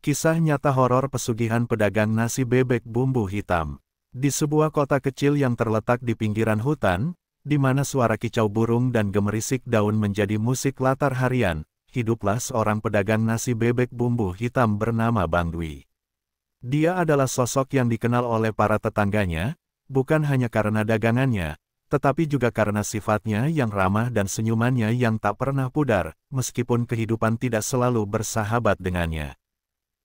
Kisah nyata horor pesugihan pedagang nasi bebek bumbu hitam. Di sebuah kota kecil yang terletak di pinggiran hutan, di mana suara kicau burung dan gemerisik daun menjadi musik latar harian, hiduplah seorang pedagang nasi bebek bumbu hitam bernama Bang Dwi. Dia adalah sosok yang dikenal oleh para tetangganya, bukan hanya karena dagangannya, tetapi juga karena sifatnya yang ramah dan senyumannya yang tak pernah pudar, meskipun kehidupan tidak selalu bersahabat dengannya.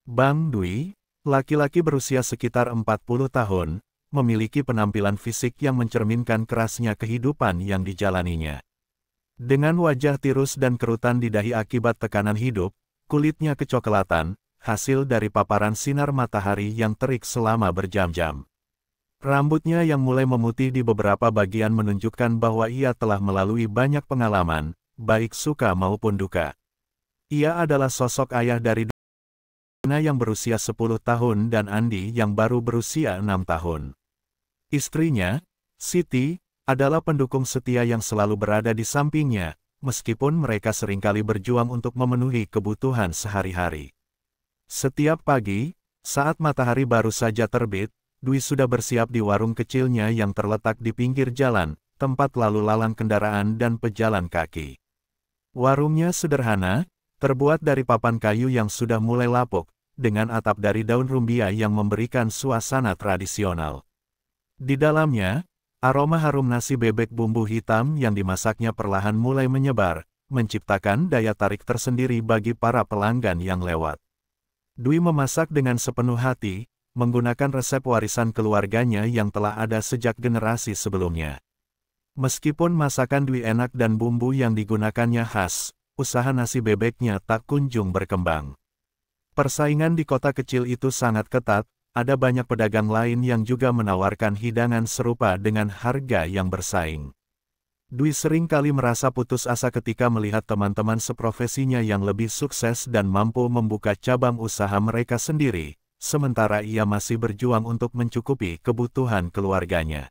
Bang Dwi, laki-laki berusia sekitar 40 tahun, memiliki penampilan fisik yang mencerminkan kerasnya kehidupan yang dijalaninya. Dengan wajah tirus dan kerutan di dahi akibat tekanan hidup, kulitnya kecoklatan, hasil dari paparan sinar matahari yang terik selama berjam-jam. Rambutnya yang mulai memutih di beberapa bagian menunjukkan bahwa ia telah melalui banyak pengalaman, baik suka maupun duka. Ia adalah sosok ayah dari Dina yang berusia 10 tahun dan Andi yang baru berusia 6 tahun. Istrinya, Siti, adalah pendukung setia yang selalu berada di sampingnya, meskipun mereka seringkali berjuang untuk memenuhi kebutuhan sehari-hari. Setiap pagi, saat matahari baru saja terbit, Dwi sudah bersiap di warung kecilnya yang terletak di pinggir jalan, tempat lalu lalang kendaraan dan pejalan kaki. Warungnya sederhana, terbuat dari papan kayu yang sudah mulai lapuk, dengan atap dari daun rumbia yang memberikan suasana tradisional. Di dalamnya, aroma harum nasi bebek bumbu hitam yang dimasaknya perlahan mulai menyebar, menciptakan daya tarik tersendiri bagi para pelanggan yang lewat. Dwi memasak dengan sepenuh hati, menggunakan resep warisan keluarganya yang telah ada sejak generasi sebelumnya. Meskipun masakan Dwi enak dan bumbu yang digunakannya khas, usaha nasi bebeknya tak kunjung berkembang. Persaingan di kota kecil itu sangat ketat, ada banyak pedagang lain yang juga menawarkan hidangan serupa dengan harga yang bersaing. Dwi sering kali merasa putus asa ketika melihat teman-teman seprofesinya yang lebih sukses dan mampu membuka cabang usaha mereka sendiri, sementara ia masih berjuang untuk mencukupi kebutuhan keluarganya.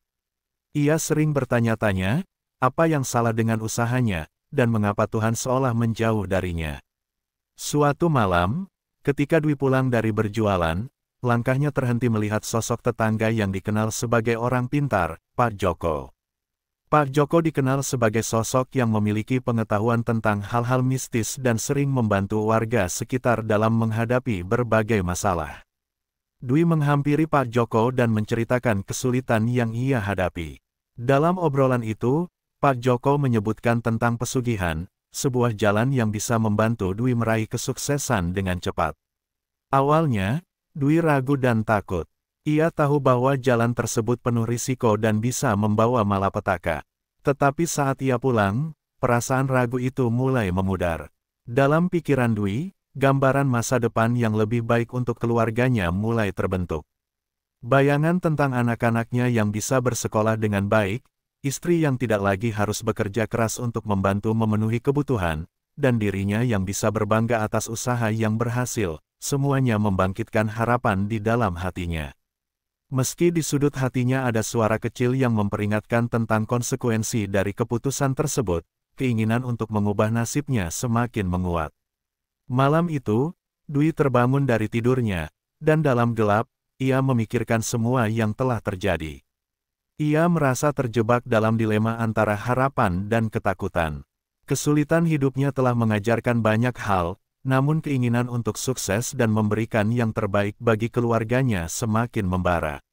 Ia sering bertanya-tanya, apa yang salah dengan usahanya, dan mengapa Tuhan seolah menjauh darinya. Suatu malam, ketika Dwi pulang dari berjualan, langkahnya terhenti melihat sosok tetangga yang dikenal sebagai orang pintar, Pak Joko. Pak Joko dikenal sebagai sosok yang memiliki pengetahuan tentang hal-hal mistis dan sering membantu warga sekitar dalam menghadapi berbagai masalah. Dwi menghampiri Pak Joko dan menceritakan kesulitan yang ia hadapi. Dalam obrolan itu, Pak Joko menyebutkan tentang pesugihan, sebuah jalan yang bisa membantu Dwi meraih kesuksesan dengan cepat. Awalnya, Dwi ragu dan takut. Ia tahu bahwa jalan tersebut penuh risiko dan bisa membawa malapetaka. Tetapi saat ia pulang, perasaan ragu itu mulai memudar. Dalam pikiran Dwi, gambaran masa depan yang lebih baik untuk keluarganya mulai terbentuk. Bayangan tentang anak-anaknya yang bisa bersekolah dengan baik, istri yang tidak lagi harus bekerja keras untuk membantu memenuhi kebutuhan, dan dirinya yang bisa berbangga atas usaha yang berhasil, semuanya membangkitkan harapan di dalam hatinya. Meski di sudut hatinya ada suara kecil yang memperingatkan tentang konsekuensi dari keputusan tersebut, keinginan untuk mengubah nasibnya semakin menguat. Malam itu, Dwi terbangun dari tidurnya, dan dalam gelap, ia memikirkan semua yang telah terjadi. Ia merasa terjebak dalam dilema antara harapan dan ketakutan. Kesulitan hidupnya telah mengajarkan banyak hal, namun keinginan untuk sukses dan memberikan yang terbaik bagi keluarganya semakin membara.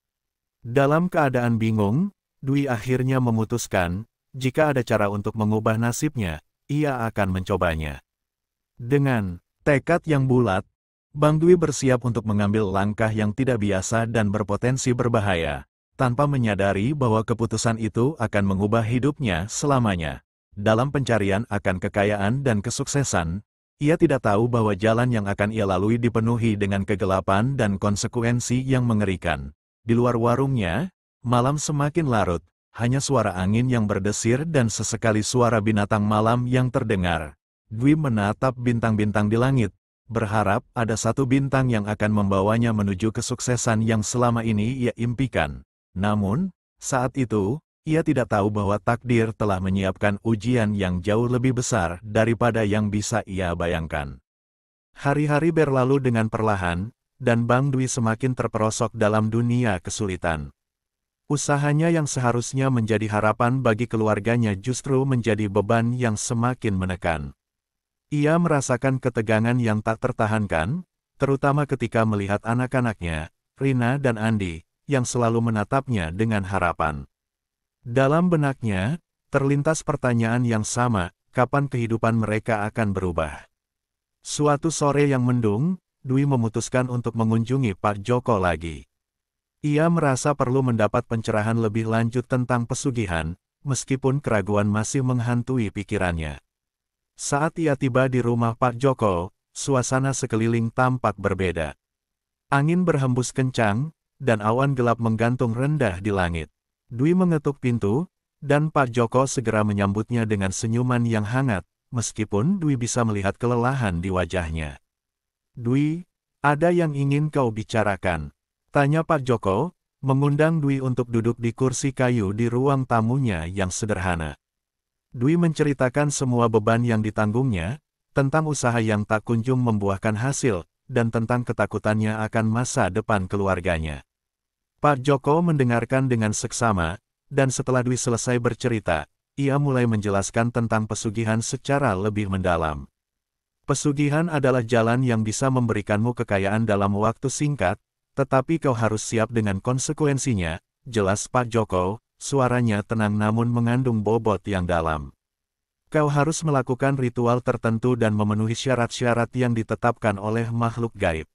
Dalam keadaan bingung, Dwi akhirnya memutuskan, jika ada cara untuk mengubah nasibnya, ia akan mencobanya. Dengan tekad yang bulat, Bang Dwi bersiap untuk mengambil langkah yang tidak biasa dan berpotensi berbahaya, tanpa menyadari bahwa keputusan itu akan mengubah hidupnya selamanya. Dalam pencarian akan kekayaan dan kesuksesan, ia tidak tahu bahwa jalan yang akan ia lalui dipenuhi dengan kegelapan dan konsekuensi yang mengerikan. Di luar warungnya, malam semakin larut, hanya suara angin yang berdesir dan sesekali suara binatang malam yang terdengar. Dwi menatap bintang-bintang di langit, berharap ada satu bintang yang akan membawanya menuju kesuksesan yang selama ini ia impikan. Namun, saat itu, ia tidak tahu bahwa takdir telah menyiapkan ujian yang jauh lebih besar daripada yang bisa ia bayangkan. Hari-hari berlalu dengan perlahan, dan Bang Dwi semakin terperosok dalam dunia kesulitan. Usahanya yang seharusnya menjadi harapan bagi keluarganya justru menjadi beban yang semakin menekan. Ia merasakan ketegangan yang tak tertahankan, terutama ketika melihat anak-anaknya, Rina dan Andi, yang selalu menatapnya dengan harapan. Dalam benaknya, terlintas pertanyaan yang sama, kapan kehidupan mereka akan berubah. Suatu sore yang mendung, Dwi memutuskan untuk mengunjungi Pak Joko lagi. Ia merasa perlu mendapat pencerahan lebih lanjut tentang pesugihan, meskipun keraguan masih menghantui pikirannya. Saat ia tiba di rumah Pak Joko, suasana sekeliling tampak berbeda. Angin berhembus kencang, dan awan gelap menggantung rendah di langit. Dwi mengetuk pintu, dan Pak Joko segera menyambutnya dengan senyuman yang hangat, meskipun Dwi bisa melihat kelelahan di wajahnya. "Dwi, ada yang ingin kau bicarakan?" tanya Pak Joko, mengundang Dwi untuk duduk di kursi kayu di ruang tamunya yang sederhana. Dwi menceritakan semua beban yang ditanggungnya, tentang usaha yang tak kunjung membuahkan hasil, dan tentang ketakutannya akan masa depan keluarganya. Pak Joko mendengarkan dengan seksama, dan setelah Dwi selesai bercerita, ia mulai menjelaskan tentang pesugihan secara lebih mendalam. Pesugihan adalah jalan yang bisa memberikanmu kekayaan dalam waktu singkat, tetapi kau harus siap dengan konsekuensinya, jelas Pak Joko, suaranya tenang namun mengandung bobot yang dalam. Kau harus melakukan ritual tertentu dan memenuhi syarat-syarat yang ditetapkan oleh makhluk gaib.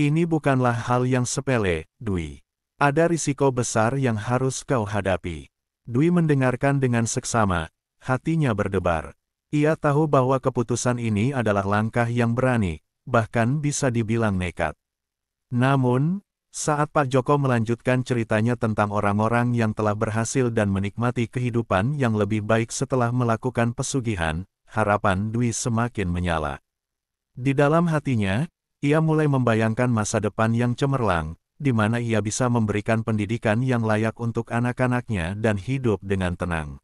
Ini bukanlah hal yang sepele, Dwi. Ada risiko besar yang harus kau hadapi. Dwi mendengarkan dengan seksama, hatinya berdebar. Ia tahu bahwa keputusan ini adalah langkah yang berani, bahkan bisa dibilang nekat. Namun, saat Pak Joko melanjutkan ceritanya tentang orang-orang yang telah berhasil dan menikmati kehidupan yang lebih baik setelah melakukan pesugihan, harapan Dwi semakin menyala. Di dalam hatinya, ia mulai membayangkan masa depan yang cemerlang, di mana ia bisa memberikan pendidikan yang layak untuk anak-anaknya dan hidup dengan tenang.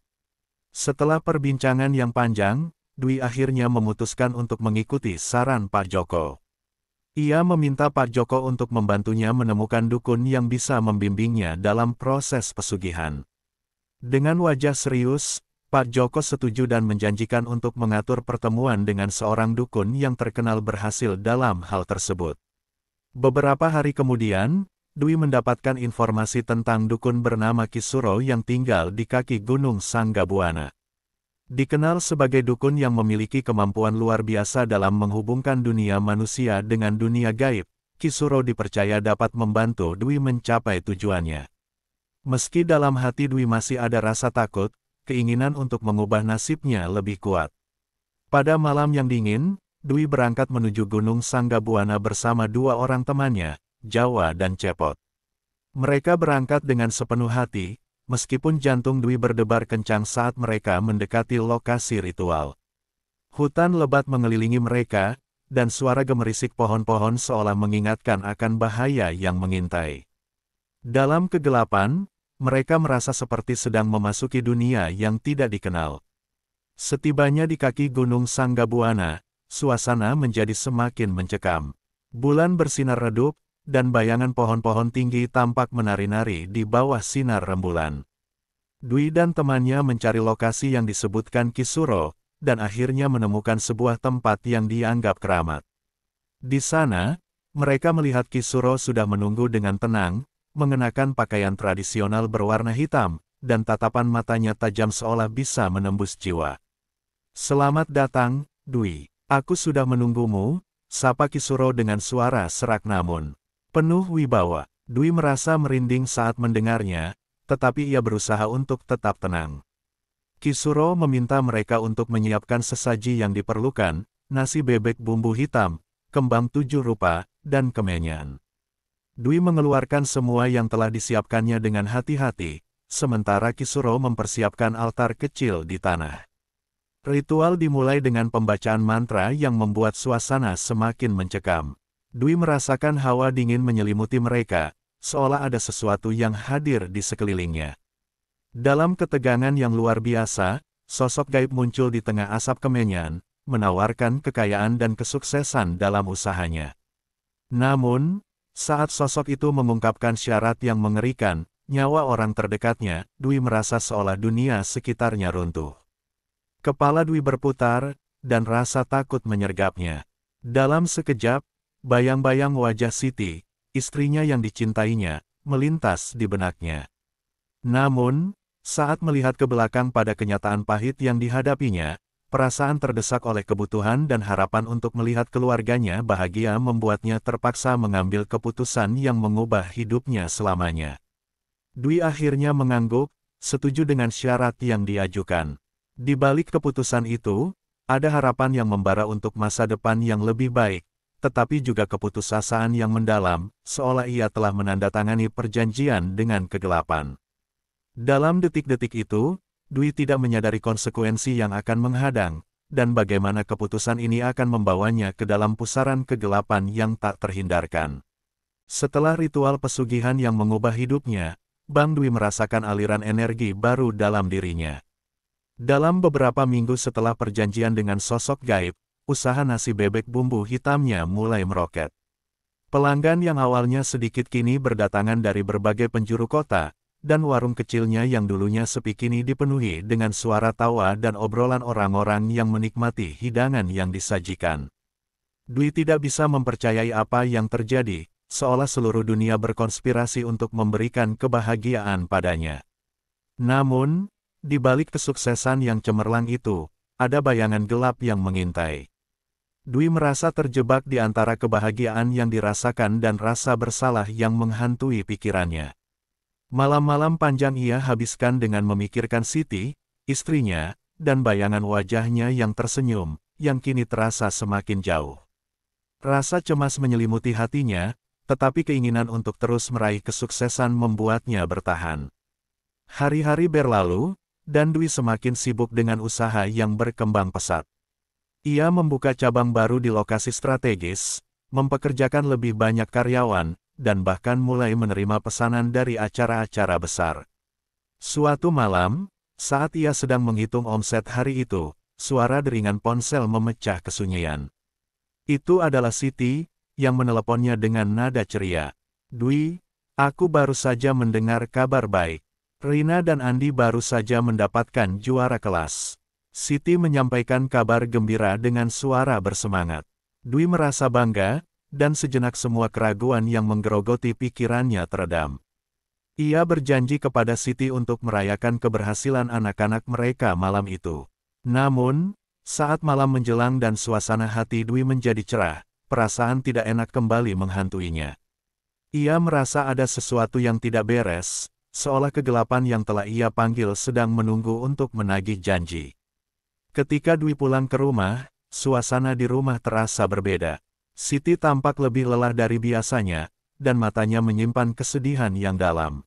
Setelah perbincangan yang panjang, Dwi akhirnya memutuskan untuk mengikuti saran Pak Joko. Ia meminta Pak Joko untuk membantunya menemukan dukun yang bisa membimbingnya dalam proses pesugihan. Dengan wajah serius, Pak Joko setuju dan menjanjikan untuk mengatur pertemuan dengan seorang dukun yang terkenal berhasil dalam hal tersebut. Beberapa hari kemudian, Dwi mendapatkan informasi tentang dukun bernama Kisuro yang tinggal di kaki Gunung Sanggabuana. Dikenal sebagai dukun yang memiliki kemampuan luar biasa dalam menghubungkan dunia manusia dengan dunia gaib, Kisuro dipercaya dapat membantu Dwi mencapai tujuannya. Meski dalam hati Dwi masih ada rasa takut, keinginan untuk mengubah nasibnya lebih kuat. Pada malam yang dingin, Dwi berangkat menuju Gunung Sanggabuana bersama dua orang temannya, Jawa dan Cepot. Mereka berangkat dengan sepenuh hati, meskipun jantung Dwi berdebar kencang saat mereka mendekati lokasi ritual. Hutan lebat mengelilingi mereka, dan suara gemerisik pohon-pohon seolah mengingatkan akan bahaya yang mengintai. Dalam kegelapan, mereka merasa seperti sedang memasuki dunia yang tidak dikenal. Setibanya di kaki Gunung Sanggabuana, suasana menjadi semakin mencekam. Bulan bersinar redup, dan bayangan pohon-pohon tinggi tampak menari-nari di bawah sinar rembulan. Dwi dan temannya mencari lokasi yang disebutkan Kisuro, dan akhirnya menemukan sebuah tempat yang dianggap keramat. Di sana, mereka melihat Kisuro sudah menunggu dengan tenang, mengenakan pakaian tradisional berwarna hitam, dan tatapan matanya tajam seolah bisa menembus jiwa. "Selamat datang, Dwi. Aku sudah menunggumu," sapa Kisuro dengan suara serak namun penuh wibawa. Dwi merasa merinding saat mendengarnya, tetapi ia berusaha untuk tetap tenang. Kisuro meminta mereka untuk menyiapkan sesaji yang diperlukan, nasi bebek bumbu hitam, kembang 7 rupa, dan kemenyan. Dwi mengeluarkan semua yang telah disiapkannya dengan hati-hati, sementara Kisuro mempersiapkan altar kecil di tanah. Ritual dimulai dengan pembacaan mantra yang membuat suasana semakin mencekam. Dwi merasakan hawa dingin menyelimuti mereka, seolah ada sesuatu yang hadir di sekelilingnya. Dalam ketegangan yang luar biasa, sosok gaib muncul di tengah asap kemenyan, menawarkan kekayaan dan kesuksesan dalam usahanya. Namun, saat sosok itu mengungkapkan syarat yang mengerikan, nyawa orang terdekatnya, Dwi merasa seolah dunia sekitarnya runtuh. Kepala Dwi berputar, dan rasa takut menyergapnya. Dalam sekejap, bayang-bayang wajah Siti, istrinya yang dicintainya, melintas di benaknya. Namun, saat melihat ke belakang pada kenyataan pahit yang dihadapinya, perasaan terdesak oleh kebutuhan dan harapan untuk melihat keluarganya bahagia membuatnya terpaksa mengambil keputusan yang mengubah hidupnya selamanya. Dwi akhirnya mengangguk, setuju dengan syarat yang diajukan. Di balik keputusan itu, ada harapan yang membara untuk masa depan yang lebih baik, tetapi juga keputusasaan yang mendalam, seolah ia telah menandatangani perjanjian dengan kegelapan. Dalam detik-detik itu, Dwi tidak menyadari konsekuensi yang akan menghadang, dan bagaimana keputusan ini akan membawanya ke dalam pusaran kegelapan yang tak terhindarkan. Setelah ritual pesugihan yang mengubah hidupnya, Bang Dwi merasakan aliran energi baru dalam dirinya. Dalam beberapa minggu setelah perjanjian dengan sosok gaib, usaha nasi bebek bumbu hitamnya mulai meroket. Pelanggan yang awalnya sedikit kini berdatangan dari berbagai penjuru kota, dan warung kecilnya yang dulunya sepi kini dipenuhi dengan suara tawa dan obrolan orang-orang yang menikmati hidangan yang disajikan. Dwi tidak bisa mempercayai apa yang terjadi, seolah seluruh dunia berkonspirasi untuk memberikan kebahagiaan padanya. Namun, di balik kesuksesan yang cemerlang itu, ada bayangan gelap yang mengintai. Dwi merasa terjebak di antara kebahagiaan yang dirasakan dan rasa bersalah yang menghantui pikirannya. Malam-malam panjang ia habiskan dengan memikirkan Siti, istrinya, dan bayangan wajahnya yang tersenyum, yang kini terasa semakin jauh. Rasa cemas menyelimuti hatinya, tetapi keinginan untuk terus meraih kesuksesan membuatnya bertahan. Hari-hari berlalu, dan Dwi semakin sibuk dengan usaha yang berkembang pesat. Ia membuka cabang baru di lokasi strategis, mempekerjakan lebih banyak karyawan, dan bahkan mulai menerima pesanan dari acara-acara besar. Suatu malam, saat ia sedang menghitung omset hari itu, suara deringan ponsel memecah kesunyian. Itu adalah Siti, yang meneleponnya dengan nada ceria. "Dwi, aku baru saja mendengar kabar baik. Rina dan Andi baru saja mendapatkan juara kelas." Siti menyampaikan kabar gembira dengan suara bersemangat. Dwi merasa bangga, dan sejenak semua keraguan yang menggerogoti pikirannya teredam. Ia berjanji kepada Siti untuk merayakan keberhasilan anak-anak mereka malam itu. Namun, saat malam menjelang dan suasana hati Dwi menjadi cerah, perasaan tidak enak kembali menghantuinya. Ia merasa ada sesuatu yang tidak beres, seolah kegelapan yang telah ia panggil sedang menunggu untuk menagih janji. Ketika Dwi pulang ke rumah, suasana di rumah terasa berbeda. Siti tampak lebih lelah dari biasanya, dan matanya menyimpan kesedihan yang dalam.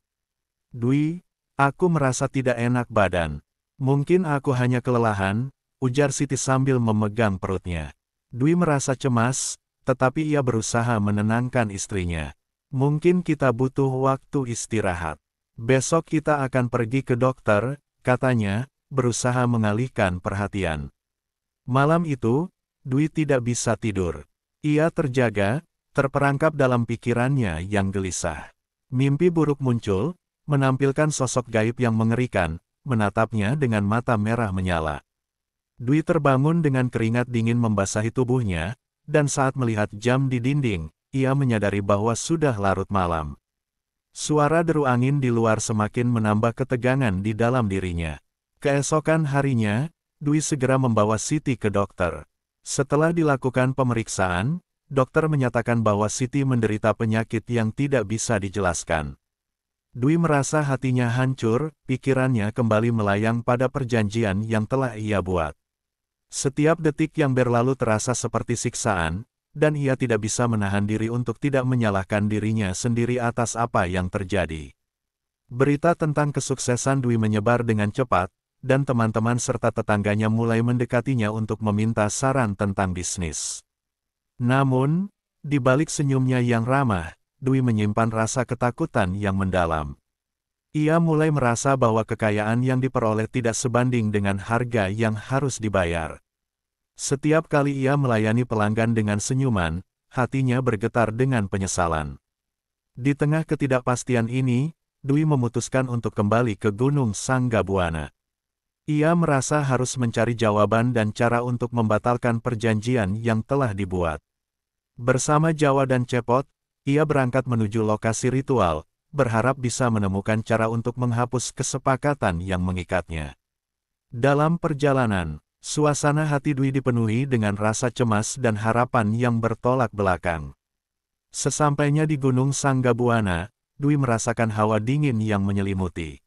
"Dwi, aku merasa tidak enak badan. Mungkin aku hanya kelelahan," ujar Siti sambil memegang perutnya. Dwi merasa cemas, tetapi ia berusaha menenangkan istrinya. "Mungkin kita butuh waktu istirahat. Besok kita akan pergi ke dokter," katanya, berusaha mengalihkan perhatian. Malam itu, Dwi tidak bisa tidur. Ia terjaga, terperangkap dalam pikirannya yang gelisah. Mimpi buruk muncul, menampilkan sosok gaib yang mengerikan, menatapnya dengan mata merah menyala. Dwi terbangun dengan keringat dingin membasahi tubuhnya, dan saat melihat jam di dinding, ia menyadari bahwa sudah larut malam. Suara deru angin di luar semakin menambah ketegangan di dalam dirinya. Keesokan harinya, Dwi segera membawa Siti ke dokter. Setelah dilakukan pemeriksaan, dokter menyatakan bahwa Siti menderita penyakit yang tidak bisa dijelaskan. Dwi merasa hatinya hancur, pikirannya kembali melayang pada perjanjian yang telah ia buat. Setiap detik yang berlalu terasa seperti siksaan, dan ia tidak bisa menahan diri untuk tidak menyalahkan dirinya sendiri atas apa yang terjadi. Berita tentang kesuksesan Dwi menyebar dengan cepat, dan teman-teman serta tetangganya mulai mendekatinya untuk meminta saran tentang bisnis. Namun, di balik senyumnya yang ramah, Dwi menyimpan rasa ketakutan yang mendalam. Ia mulai merasa bahwa kekayaan yang diperoleh tidak sebanding dengan harga yang harus dibayar. Setiap kali ia melayani pelanggan dengan senyuman, hatinya bergetar dengan penyesalan. Di tengah ketidakpastian ini, Dwi memutuskan untuk kembali ke Gunung Sanggabuana. Ia merasa harus mencari jawaban dan cara untuk membatalkan perjanjian yang telah dibuat. Bersama Jawa dan Cepot, ia berangkat menuju lokasi ritual, berharap bisa menemukan cara untuk menghapus kesepakatan yang mengikatnya. Dalam perjalanan, suasana hati Dwi dipenuhi dengan rasa cemas dan harapan yang bertolak belakang. Sesampainya di Gunung Sanggabuana, Dwi merasakan hawa dingin yang menyelimuti.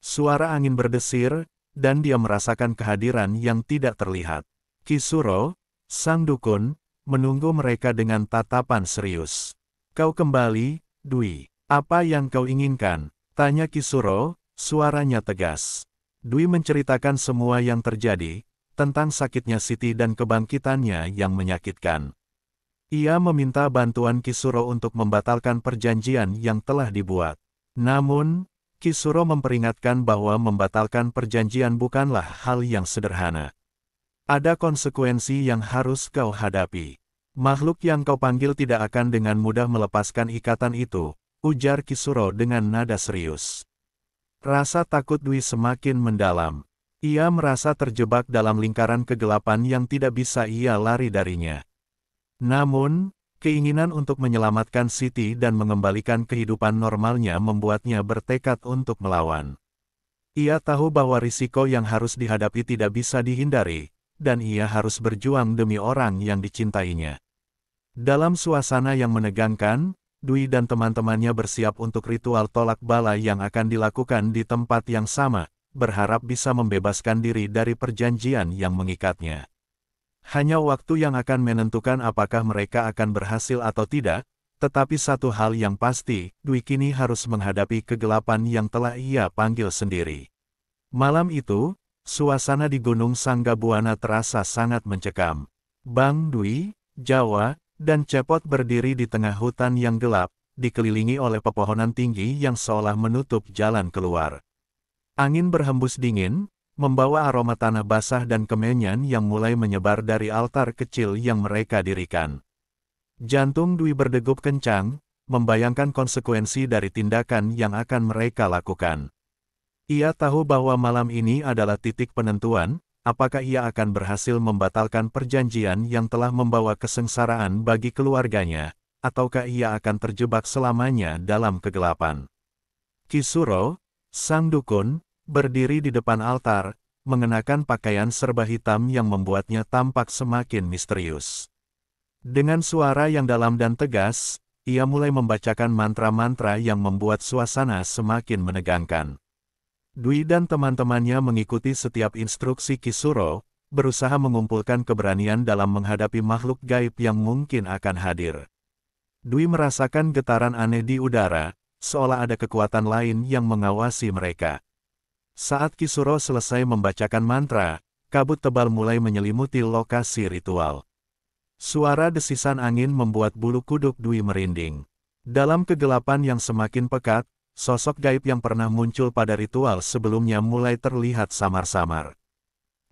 Suara angin berdesir, dan dia merasakan kehadiran yang tidak terlihat. Ki Suro, sang dukun, menunggu mereka dengan tatapan serius. "Kau kembali, Dwi. Apa yang kau inginkan?" tanya Ki Suro, suaranya tegas. Dwi menceritakan semua yang terjadi, tentang sakitnya Siti dan kebangkitannya yang menyakitkan. Ia meminta bantuan Ki Suro untuk membatalkan perjanjian yang telah dibuat. Namun, Ki Suro memperingatkan bahwa membatalkan perjanjian bukanlah hal yang sederhana. "Ada konsekuensi yang harus kau hadapi. Makhluk yang kau panggil tidak akan dengan mudah melepaskan ikatan itu," ujar Ki Suro dengan nada serius. Rasa takut Dwi semakin mendalam. Ia merasa terjebak dalam lingkaran kegelapan yang tidak bisa ia lari darinya. Namun, keinginan untuk menyelamatkan Siti dan mengembalikan kehidupan normalnya membuatnya bertekad untuk melawan. Ia tahu bahwa risiko yang harus dihadapi tidak bisa dihindari, dan ia harus berjuang demi orang yang dicintainya. Dalam suasana yang menegangkan, Dwi dan teman-temannya bersiap untuk ritual tolak bala yang akan dilakukan di tempat yang sama, berharap bisa membebaskan diri dari perjanjian yang mengikatnya. Hanya waktu yang akan menentukan apakah mereka akan berhasil atau tidak, tetapi satu hal yang pasti, Dwi kini harus menghadapi kegelapan yang telah ia panggil sendiri. Malam itu, suasana di Gunung Sanggabuana terasa sangat mencekam. Bang Dwi, Jawa, dan Cepot berdiri di tengah hutan yang gelap, dikelilingi oleh pepohonan tinggi yang seolah menutup jalan keluar. Angin berhembus dingin, membawa aroma tanah basah dan kemenyan yang mulai menyebar dari altar kecil yang mereka dirikan. Jantung Dwi berdegup kencang, membayangkan konsekuensi dari tindakan yang akan mereka lakukan. Ia tahu bahwa malam ini adalah titik penentuan, apakah ia akan berhasil membatalkan perjanjian yang telah membawa kesengsaraan bagi keluarganya, ataukah ia akan terjebak selamanya dalam kegelapan. Ki Suro, sang dukun, berdiri di depan altar, mengenakan pakaian serba hitam yang membuatnya tampak semakin misterius. Dengan suara yang dalam dan tegas, ia mulai membacakan mantra-mantra yang membuat suasana semakin menegangkan. Dwi dan teman-temannya mengikuti setiap instruksi Ki Suro, berusaha mengumpulkan keberanian dalam menghadapi makhluk gaib yang mungkin akan hadir. Dwi merasakan getaran aneh di udara, seolah ada kekuatan lain yang mengawasi mereka. Saat Ki Suro selesai membacakan mantra, kabut tebal mulai menyelimuti lokasi ritual. Suara desisan angin membuat bulu kuduk Dwi merinding. Dalam kegelapan yang semakin pekat, sosok gaib yang pernah muncul pada ritual sebelumnya mulai terlihat samar-samar.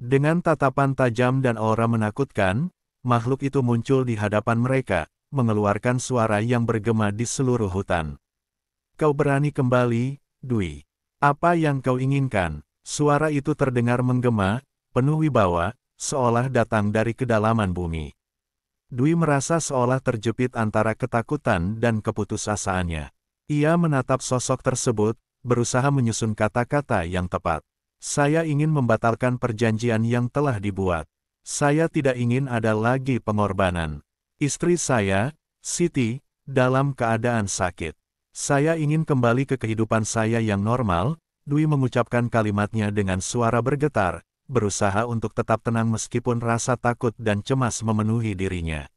Dengan tatapan tajam dan aura menakutkan, makhluk itu muncul di hadapan mereka, mengeluarkan suara yang bergema di seluruh hutan. "Kau berani kembali, Dwi. Apa yang kau inginkan?" Suara itu terdengar menggema, penuh wibawa, seolah datang dari kedalaman bumi. Dwi merasa seolah terjepit antara ketakutan dan keputusasaannya. Ia menatap sosok tersebut, berusaha menyusun kata-kata yang tepat. "Saya ingin membatalkan perjanjian yang telah dibuat. Saya tidak ingin ada lagi pengorbanan. Istri saya, Siti, dalam keadaan sakit. Saya ingin kembali ke kehidupan saya yang normal." Dwi mengucapkan kalimatnya dengan suara bergetar, berusaha untuk tetap tenang meskipun rasa takut dan cemas memenuhi dirinya.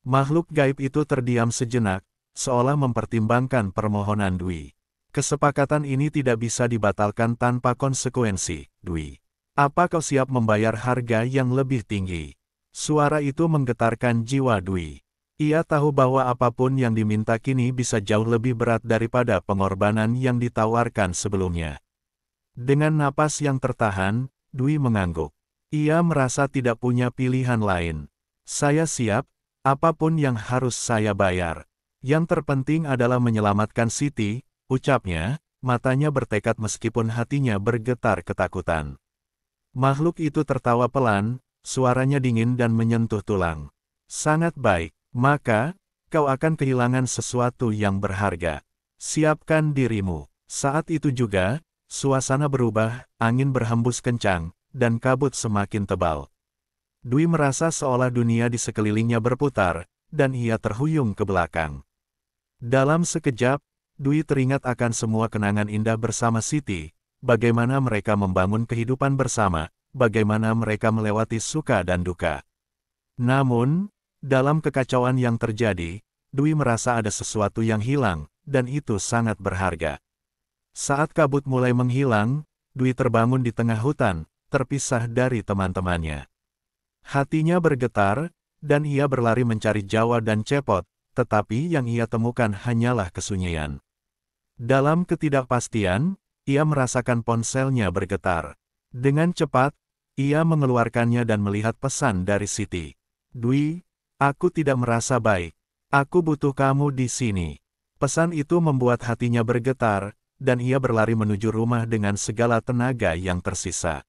Makhluk gaib itu terdiam sejenak, seolah mempertimbangkan permohonan Dwi. "Kesepakatan ini tidak bisa dibatalkan tanpa konsekuensi, Dwi. Apa kau siap membayar harga yang lebih tinggi?" Suara itu menggetarkan jiwa Dwi. Ia tahu bahwa apapun yang diminta kini bisa jauh lebih berat daripada pengorbanan yang ditawarkan sebelumnya. Dengan napas yang tertahan, Dwi mengangguk. Ia merasa tidak punya pilihan lain. Saya siap, apapun yang harus saya bayar. Yang terpenting adalah menyelamatkan Siti, ucapnya, matanya bertekad meskipun hatinya bergetar ketakutan. Makhluk itu tertawa pelan, suaranya dingin dan menyentuh tulang. Sangat baik, maka, kau akan kehilangan sesuatu yang berharga. Siapkan dirimu. Saat itu juga, suasana berubah, angin berhembus kencang, dan kabut semakin tebal. Dwi merasa seolah dunia di sekelilingnya berputar, dan ia terhuyung ke belakang. Dalam sekejap, Dwi teringat akan semua kenangan indah bersama Siti, bagaimana mereka membangun kehidupan bersama, bagaimana mereka melewati suka dan duka. Namun, dalam kekacauan yang terjadi, Dwi merasa ada sesuatu yang hilang, dan itu sangat berharga. Saat kabut mulai menghilang, Dwi terbangun di tengah hutan, terpisah dari teman-temannya. Hatinya bergetar, dan ia berlari mencari Jawa dan Cepot, tetapi yang ia temukan hanyalah kesunyian. Dalam ketidakpastian, ia merasakan ponselnya bergetar. Dengan cepat, ia mengeluarkannya dan melihat pesan dari Siti. Dwi, aku tidak merasa baik. Aku butuh kamu di sini. Pesan itu membuat hatinya bergetar, dan ia berlari menuju rumah dengan segala tenaga yang tersisa.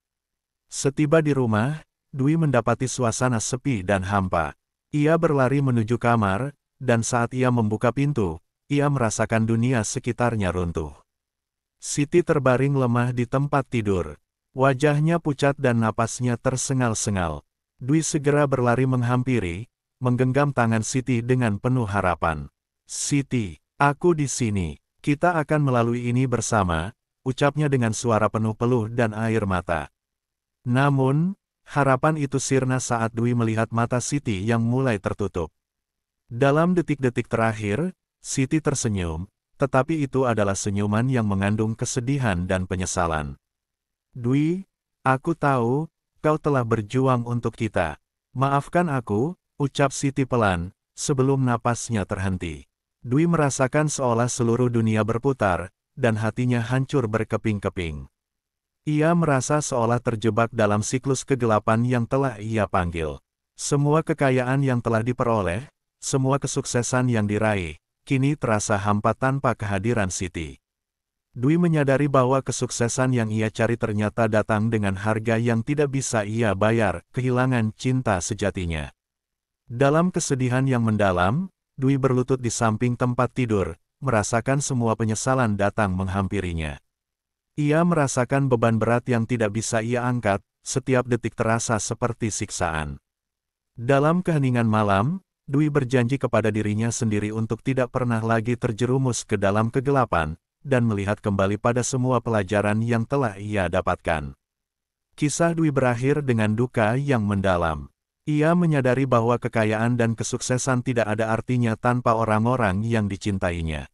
Setiba di rumah, Dwi mendapati suasana sepi dan hampa. Ia berlari menuju kamar, dan saat ia membuka pintu, ia merasakan dunia sekitarnya runtuh. Siti terbaring lemah di tempat tidur. Wajahnya pucat dan napasnya tersengal-sengal. Dwi segera berlari menghampiri, menggenggam tangan Siti dengan penuh harapan. Siti, aku di sini. Kita akan melalui ini bersama, ucapnya dengan suara penuh peluh dan air mata. Namun, harapan itu sirna saat Dwi melihat mata Siti yang mulai tertutup. Dalam detik-detik terakhir, Siti tersenyum, tetapi itu adalah senyuman yang mengandung kesedihan dan penyesalan. Dwi, aku tahu, kau telah berjuang untuk kita. Maafkan aku, ucap Siti pelan, sebelum napasnya terhenti. Dwi merasakan seolah seluruh dunia berputar, dan hatinya hancur berkeping-keping. Ia merasa seolah terjebak dalam siklus kegelapan yang telah ia panggil. Semua kekayaan yang telah diperoleh, semua kesuksesan yang diraih, kini terasa hampa tanpa kehadiran Siti. Dwi menyadari bahwa kesuksesan yang ia cari ternyata datang dengan harga yang tidak bisa ia bayar, kehilangan cinta sejatinya. Dalam kesedihan yang mendalam, Dwi berlutut di samping tempat tidur, merasakan semua penyesalan datang menghampirinya. Ia merasakan beban berat yang tidak bisa ia angkat, setiap detik terasa seperti siksaan. Dalam keheningan malam, Dwi berjanji kepada dirinya sendiri untuk tidak pernah lagi terjerumus ke dalam kegelapan, dan melihat kembali pada semua pelajaran yang telah ia dapatkan. Kisah Dwi berakhir dengan duka yang mendalam. Ia menyadari bahwa kekayaan dan kesuksesan tidak ada artinya tanpa orang-orang yang dicintainya.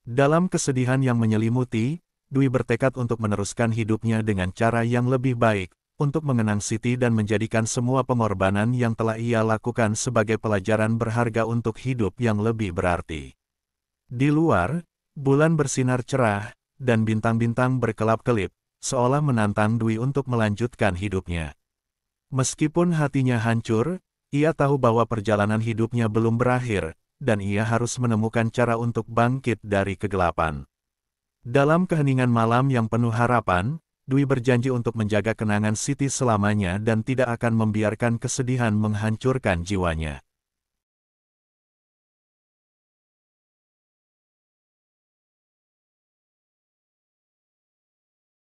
Dalam kesedihan yang menyelimuti, Dwi bertekad untuk meneruskan hidupnya dengan cara yang lebih baik, untuk mengenang Siti dan menjadikan semua pengorbanan yang telah ia lakukan sebagai pelajaran berharga untuk hidup yang lebih berarti. Di luar, bulan bersinar cerah, dan bintang-bintang berkelap-kelip, seolah menantang Dwi untuk melanjutkan hidupnya. Meskipun hatinya hancur, ia tahu bahwa perjalanan hidupnya belum berakhir, dan ia harus menemukan cara untuk bangkit dari kegelapan. Dalam keheningan malam yang penuh harapan, Dwi berjanji untuk menjaga kenangan Siti selamanya dan tidak akan membiarkan kesedihan menghancurkan jiwanya.